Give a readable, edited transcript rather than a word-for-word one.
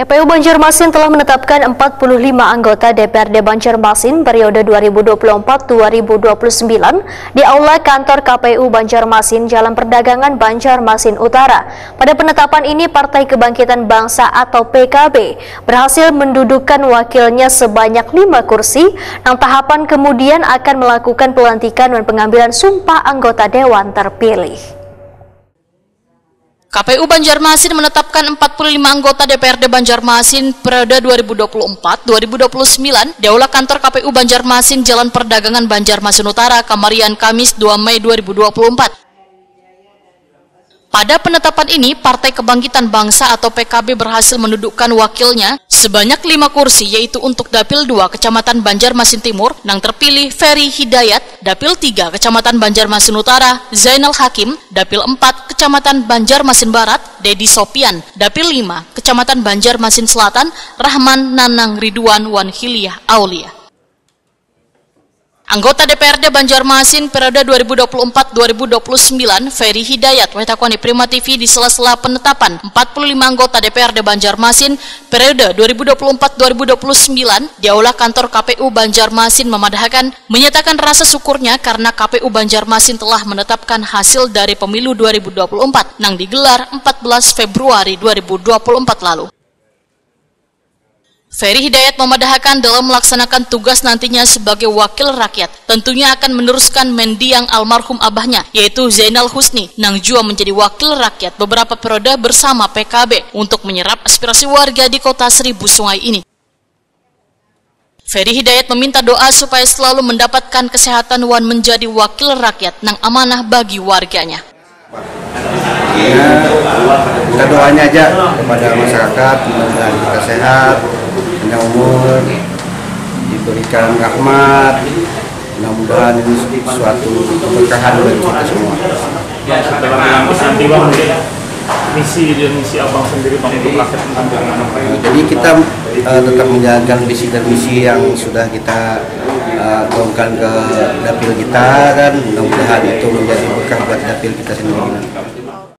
KPU Banjarmasin telah menetapkan 45 anggota DPRD Banjarmasin periode 2024-2029 di Aula Kantor KPU Banjarmasin Jalan Perdagangan Banjarmasin Utara. Pada penetapan ini, Partai Kebangkitan Bangsa atau PKB berhasil mendudukan wakilnya sebanyak 5 kursi, dan tahapan kemudian akan melakukan pelantikan dan pengambilan sumpah anggota Dewan terpilih. KPU Banjarmasin menetapkan 45 anggota DPRD Banjarmasin periode 2024-2029 di Aula Kantor KPU Banjarmasin Jalan Perdagangan Banjarmasin Utara, Kamarian, Kamis 2 Mei 2024. Pada penetapan ini, Partai Kebangkitan Bangsa atau PKB berhasil mendudukkan wakilnya sebanyak 5 kursi, yaitu untuk Dapil 2 Kecamatan Banjarmasin Timur, yang terpilih Ferry Hidayat, Dapil 3 Kecamatan Banjarmasin Utara, Zainal Hakim, Dapil 4 Kecamatan Banjarmasin Barat, Dedi Sopian, Dapil 5 Kecamatan Banjarmasin Selatan, Rahman Nanang Ridwan Wan Hiliyah Aulia. Anggota DPRD Banjarmasin periode 2024-2029, Ferry Hidayat, Waitakoni Prima TV di sela-sela penetapan 45 anggota DPRD Banjarmasin periode 2024-2029 di Aula Kantor KPU Banjarmasin menyatakan rasa syukurnya karena KPU Banjarmasin telah menetapkan hasil dari pemilu 2024 yang digelar 14 Februari 2024 lalu. Ferry Hidayat memadahkan dalam melaksanakan tugas nantinya sebagai wakil rakyat, tentunya akan meneruskan mendiang almarhum abahnya, yaitu Zainal Husni, yang juga menjadi wakil rakyat beberapa periode bersama PKB untuk menyerap aspirasi warga di kota Seribu Sungai ini. Ferry Hidayat meminta doa supaya selalu mendapatkan kesehatan wan menjadi wakil rakyat yang amanah bagi warganya. Kita doanya aja kepada masyarakat, mudah-mudahan kita sehat, panjang umur, diberikan rahmat, mudah-mudahan ini suatu keberkahan bagi kita semua. Ya, setelah nanti Bang, misi dan misi Abang sendiri Bang untuk rakyat tentang bagaimana? Jadi kita tetap menjalankan visi dan misi yang sudah kita gaungkan ke dapil kita, dan mudah-mudahan itu menjadi berkah buat dapil kita sendiri.